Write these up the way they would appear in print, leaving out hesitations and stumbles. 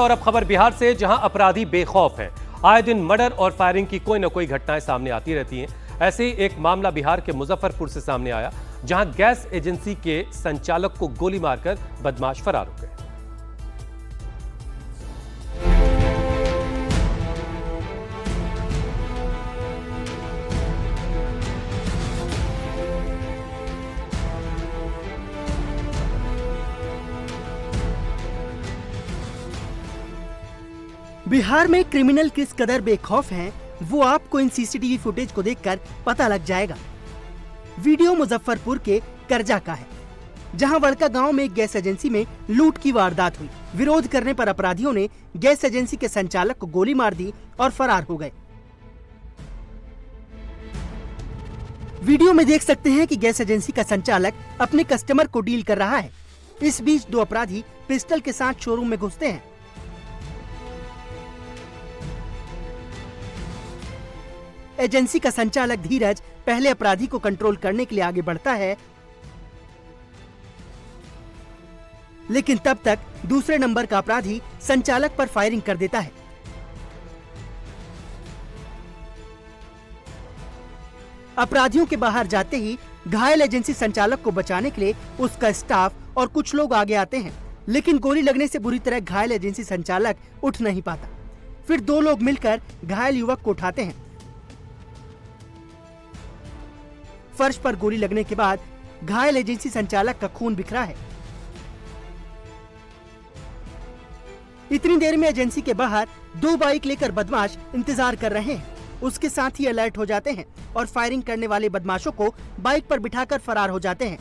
और अब खबर बिहार से, जहां अपराधी बेखौफ हैं। आए दिन मर्डर और फायरिंग की कोई न कोई घटनाएं सामने आती रहती हैं। ऐसे ही एक मामला बिहार के मुजफ्फरपुर से सामने आया, जहां गैस एजेंसी के संचालक को गोली मारकर बदमाश फरार हो गए। बिहार में क्रिमिनल किस कदर बेखौफ हैं, वो आपको इन सीसीटीवी फुटेज को देखकर पता लग जाएगा। वीडियो मुजफ्फरपुर के करजा का है, जहां वड़का गांव में एक गैस एजेंसी में लूट की वारदात हुई। विरोध करने पर अपराधियों ने गैस एजेंसी के संचालक को गोली मार दी और फरार हो गए। वीडियो में देख सकते हैं कि गैस एजेंसी का संचालक अपने कस्टमर को डील कर रहा है। इस बीच दो अपराधी पिस्टल के साथ शोरूम में घुसते हैं। एजेंसी का संचालक धीरज पहले अपराधी को कंट्रोल करने के लिए आगे बढ़ता है, लेकिन तब तक दूसरे नंबर का अपराधी संचालक पर फायरिंग कर देता है। अपराधियों के बाहर जाते ही घायल एजेंसी संचालक को बचाने के लिए उसका स्टाफ और कुछ लोग आगे आते हैं, लेकिन गोली लगने से बुरी तरह घायल एजेंसी संचालक उठ नहीं पाता। फिर दो लोग मिलकर घायल युवक को उठाते हैं। फर्श पर गोली लगने के बाद घायल एजेंसी संचालक का खून बिखरा है। इतनी देर में एजेंसी के बाहर दो बाइक लेकर बदमाश इंतजार कर रहे हैं। उसके साथ ही अलर्ट हो जाते हैं और फायरिंग करने वाले बदमाशों को बाइक पर बिठाकर फरार हो जाते हैं।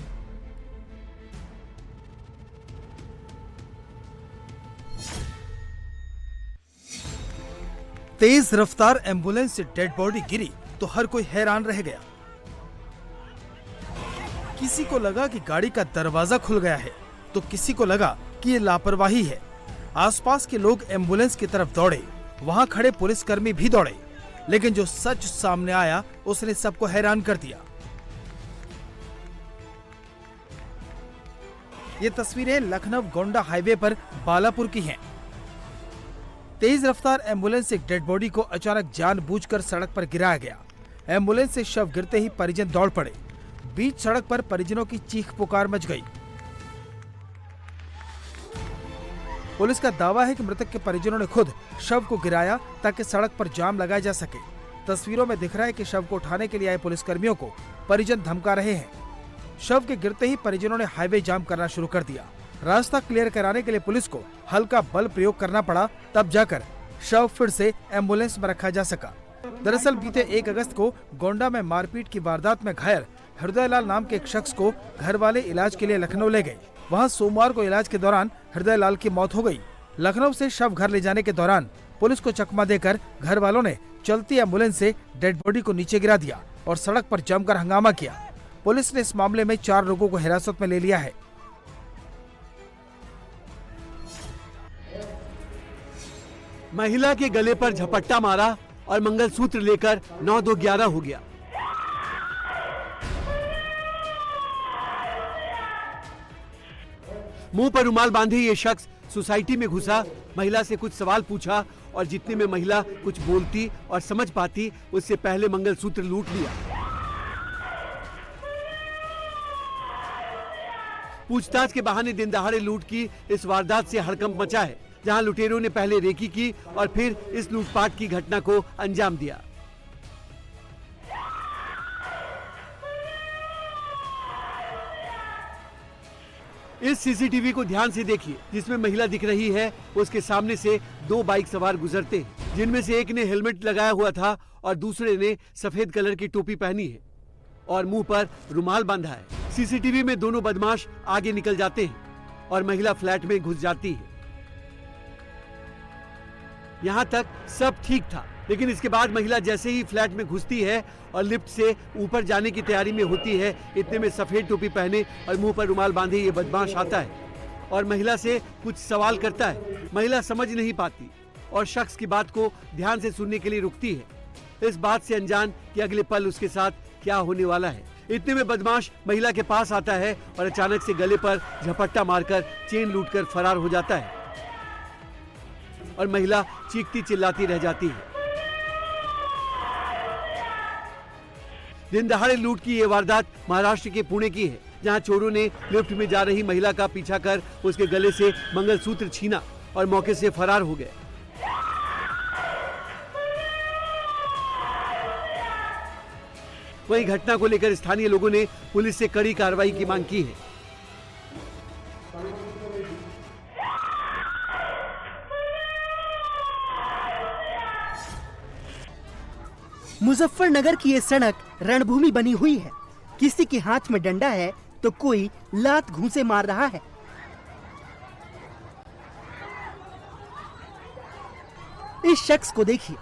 तेज रफ्तार एम्बुलेंस से डेड बॉडी गिरी तो हर कोई हैरान रह गया। किसी को लगा कि गाड़ी का दरवाजा खुल गया है, तो किसी को लगा कि ये लापरवाही है। आसपास के लोग एम्बुलेंस की तरफ दौड़े, वहां खड़े पुलिसकर्मी भी दौड़े, लेकिन जो सच सामने आया उसने सबको हैरान कर दिया। ये तस्वीरें लखनऊ गोंडा हाईवे पर बालापुर की हैं। तेज रफ्तार एम्बुलेंस से एक डेड बॉडी को अचानक जानबूझकर सड़क पर गिराया गया। एम्बुलेंस से शव गिरते ही परिजन दौड़ पड़े। बीच सड़क पर परिजनों की चीख पुकार मच गई। पुलिस का दावा है कि मृतक के परिजनों ने खुद शव को गिराया ताकि सड़क पर जाम लगाया जा सके। तस्वीरों में दिख रहा है कि शव को उठाने के लिए आए पुलिसकर्मियों को परिजन धमका रहे हैं। शव के गिरते ही परिजनों ने हाईवे जाम करना शुरू कर दिया। रास्ता क्लियर कराने के लिए पुलिस को हल्का बल प्रयोग करना पड़ा, तब जाकर शव फिर से एम्बुलेंस में रखा जा सका। दरअसल बीते 1 अगस्त को गोंडा में मारपीट की वारदात में घायल हृदयलाल नाम के एक शख्स को घर वाले इलाज के लिए लखनऊ ले गए। वहां सोमवार को इलाज के दौरान हृदयलाल की मौत हो गई। लखनऊ से शव घर ले जाने के दौरान पुलिस को चकमा देकर घर वालों ने चलती एम्बुलेंस से डेड बॉडी को नीचे गिरा दिया और सड़क पर जमकर हंगामा किया। पुलिस ने इस मामले में 4 लोगों को हिरासत में ले लिया है। महिला के गले पर झपट्टा मारा और मंगलसूत्र लेकर 9-2-11 हो गया। मुंह पर रुमाल बांधे ये शख्स सोसाइटी में घुसा, महिला से कुछ सवाल पूछा और जितने में महिला कुछ बोलती और समझ पाती उससे पहले मंगलसूत्र लूट लिया। पूछताछ के बहाने दिन दहाड़े लूट की इस वारदात से हड़कंप मचा है, जहां लुटेरों ने पहले रेकी की और फिर इस लूटपाट की घटना को अंजाम दिया। इस सीसीटीवी को ध्यान से देखिए, जिसमें महिला दिख रही है उसके सामने से 2 बाइक सवार गुजरते हैं, जिनमें से एक ने हेलमेट लगाया हुआ था और दूसरे ने सफेद कलर की टोपी पहनी है और मुंह पर रुमाल बांधा है। सीसीटीवी में दोनों बदमाश आगे निकल जाते हैं और महिला फ्लैट में घुस जाती है। यहाँ तक सब ठीक था, लेकिन इसके बाद महिला जैसे ही फ्लैट में घुसती है और लिफ्ट से ऊपर जाने की तैयारी में होती है, इतने में सफेद टोपी पहने और मुंह पर रुमाल बांधे ये बदमाश आता है और महिला से कुछ सवाल करता है। महिला समझ नहीं पाती और शख्स की बात को ध्यान से सुनने के लिए रुकती है, इस बात से अनजान कि अगले पल उसके साथ क्या होने वाला है। इतने में बदमाश महिला के पास आता है और अचानक से गले पर झपट्टा मारकर चेन लूटकर फरार हो जाता है। और महिला चीखती चिल्लाती रह जाती है। दिन दहाड़े लूट की ये वारदात महाराष्ट्र के पुणे की है, जहां चोरों ने लिफ्ट में जा रही महिला का पीछा कर उसके गले से मंगलसूत्र छीना और मौके से फरार हो गए। वहीं घटना को लेकर स्थानीय लोगों ने पुलिस से कड़ी कार्रवाई की मांग की है। मुजफ्फरनगर की ये सड़क रणभूमि बनी हुई है। किसी के हाथ में डंडा है तो कोई लात घूंसे मार रहा है। इस शख्स को देखिए,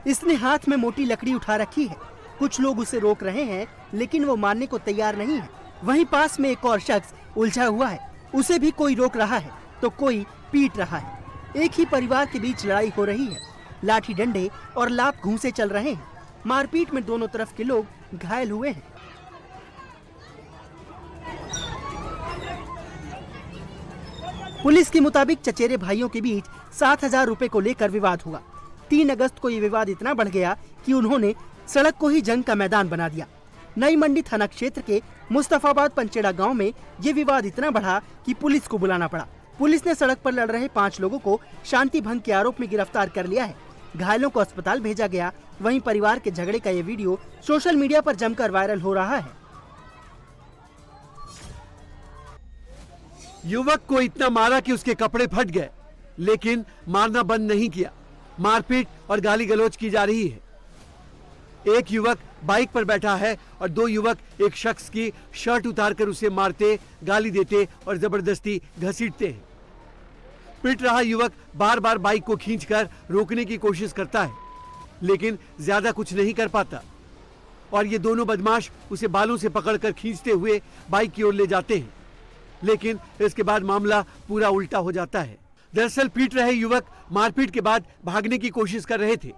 इसने हाथ में मोटी लकड़ी उठा रखी है। कुछ लोग उसे रोक रहे हैं लेकिन वो मानने को तैयार नहीं है। वहीं पास में एक और शख्स उलझा हुआ है, उसे भी कोई रोक रहा है तो कोई पीट रहा है। एक ही परिवार के बीच लड़ाई हो रही है। लाठी डंडे और लात घूंसे चल रहे हैं। मारपीट में दोनों तरफ के लोग घायल हुए हैं। पुलिस के मुताबिक चचेरे भाइयों के बीच 7,000 रुपए को लेकर विवाद हुआ। 3 अगस्त को ये विवाद इतना बढ़ गया कि उन्होंने सड़क को ही जंग का मैदान बना दिया। नई मंडी थाना क्षेत्र के मुस्तफाबाद पंचेड़ा गांव में ये विवाद इतना बढ़ा कि पुलिस को बुलाना पड़ा। पुलिस ने सड़क पर लड़ रहे 5 लोगों को शांति भंग के आरोप में गिरफ्तार कर लिया है। घायलों को अस्पताल भेजा गया। वहीं परिवार के झगड़े का ये वीडियो सोशल मीडिया पर जमकर वायरल हो रहा है। युवक को इतना मारा कि उसके कपड़े फट गए, लेकिन मारना बंद नहीं किया। मारपीट और गाली गलौज की जा रही है। एक युवक बाइक पर बैठा है और 2 युवक एक शख्स की शर्ट उतारकर उसे मारते, गाली देते और जबरदस्ती घसीटते हैं। पिट रहा युवक बार बार बाइक को खींचकर रोकने की कोशिश करता है, लेकिन ज्यादा कुछ नहीं कर पाता और ये दोनों बदमाश उसे बालों से पकड़कर खींचते हुए बाइक की ओर ले जाते हैं। लेकिन इसके बाद मामला पूरा उल्टा हो जाता है। दरअसल पीट रहे युवक मारपीट के बाद भागने की कोशिश कर रहे थे।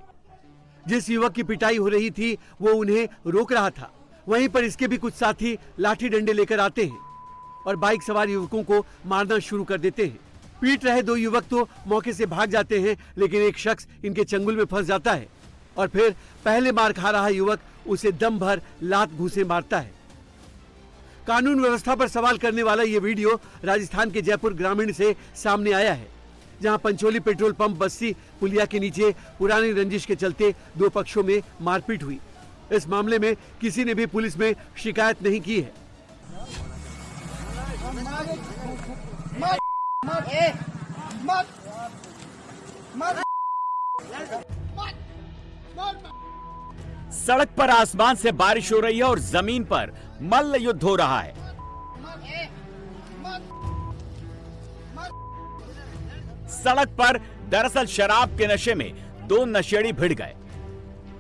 जिस युवक की पिटाई हो रही थी वो उन्हें रोक रहा था। वहीं पर इसके भी कुछ साथी लाठी डंडे लेकर आते हैं और बाइक सवार युवकों को मारना शुरू कर देते हैं। पीट रहे 2 युवक तो मौके से भाग जाते हैं, लेकिन एक शख्स इनके चंगुल में फंस जाता है और फिर पहले मार खा रहा युवक उसे दम भर लात घूंसे मारता है। कानून व्यवस्था पर सवाल करने वाला ये वीडियो राजस्थान के जयपुर ग्रामीण से सामने आया है, जहां पंचोली पेट्रोल पंप बस्सी पुलिया के नीचे पुरानी रंजिश के चलते 2 पक्षों में मारपीट हुई। इस मामले में किसी ने भी पुलिस में शिकायत नहीं की है। सड़क पर आसमान से बारिश हो रही है और जमीन पर मल्ल युद्ध हो रहा है। सड़क पर दरअसल शराब के नशे में 2 नशेड़ी भिड़ गए।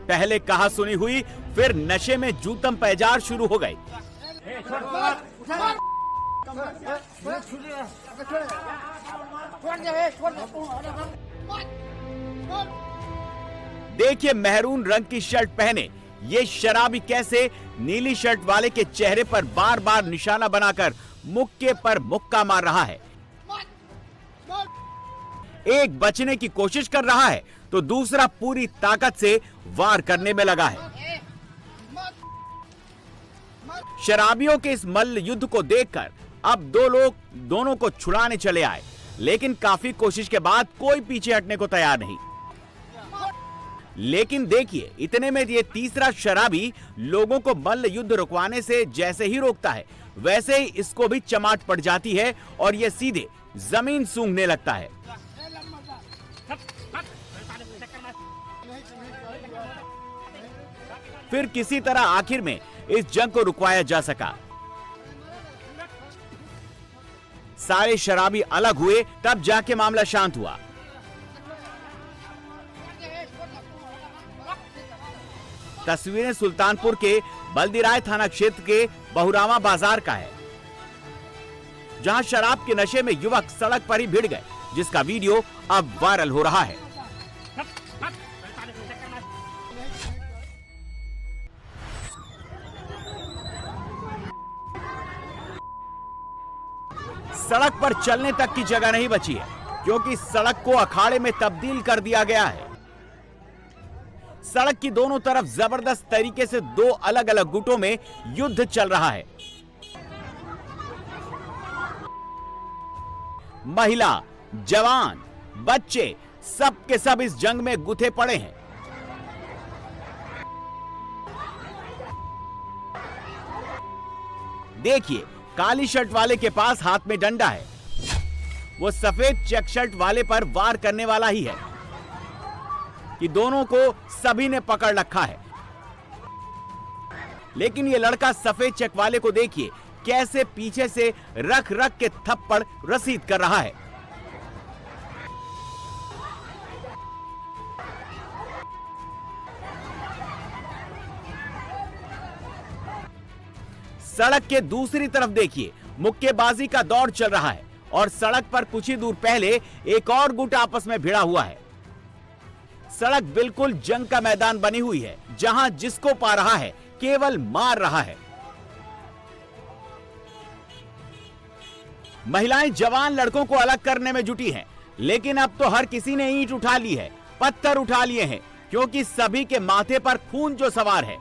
पहले कहा सुनी हुई, फिर नशे में जूतम पैजार शुरू हो गई। देखिए, मेहरून रंग की शर्ट पहने ये शराबी कैसे नीली शर्ट वाले के चेहरे पर बार बार निशाना बनाकर मुक्के पर मुक्का मार रहा है। एक बचने की कोशिश कर रहा है तो दूसरा पूरी ताकत से वार करने में लगा है। शराबियों के इस मल्ल युद्ध को देखकर अब 2 लोग दोनों को छुड़ाने चले आए, लेकिन काफी कोशिश के बाद कोई पीछे हटने को तैयार नहीं। लेकिन देखिए, इतने में ये तीसरा शराबी लोगों को मल्ल युद्ध रुकवाने से जैसे ही रोकता है, वैसे ही इसको भी चमाट पड़ जाती है और ये सीधे जमीन सूंघने लगता है। फिर किसी तरह आखिर में इस जंग को रुकवाया जा सका। सारे शराबी अलग हुए, तब जाके मामला शांत हुआ। तस्वीरें सुल्तानपुर के बल्दीराय थाना क्षेत्र के बहुरामा बाजार का है, जहां शराब के नशे में युवक सड़क पर ही भिड़ गए, जिसका वीडियो अब वायरल हो रहा है। सड़क पर चलने तक की जगह नहीं बची है। क्योंकि सड़क को अखाड़े में तब्दील कर दिया गया है। सड़क की दोनों तरफ जबरदस्त तरीके से दो अलग अलग गुटों में युद्ध चल रहा है। महिला, जवान, बच्चे सब के सब इस जंग में गुथे पड़े हैं। देखिए, काली शर्ट वाले के पास हाथ में डंडा है। वो सफेद चेक शर्ट वाले पर वार करने वाला ही है कि दोनों को सभी ने पकड़ रखा है। लेकिन ये लड़का सफेद चेक वाले को देखिए कैसे पीछे से रख रख के थप्पड़ रसीद कर रहा है। सड़क के दूसरी तरफ देखिए, मुक्केबाजी का दौर चल रहा है और सड़क पर कुछ ही दूर पहले एक और गुट आपस में भिड़ा हुआ है। सड़क बिल्कुल जंग का मैदान बनी हुई है, जहां जिसको पा रहा है केवल मार रहा है। महिलाएं जवान लड़कों को अलग करने में जुटी हैं, लेकिन अब तो हर किसी ने ईंट उठा ली है, पत्थर उठा लिए हैं, क्योंकि सभी के माथे पर खून जो सवार है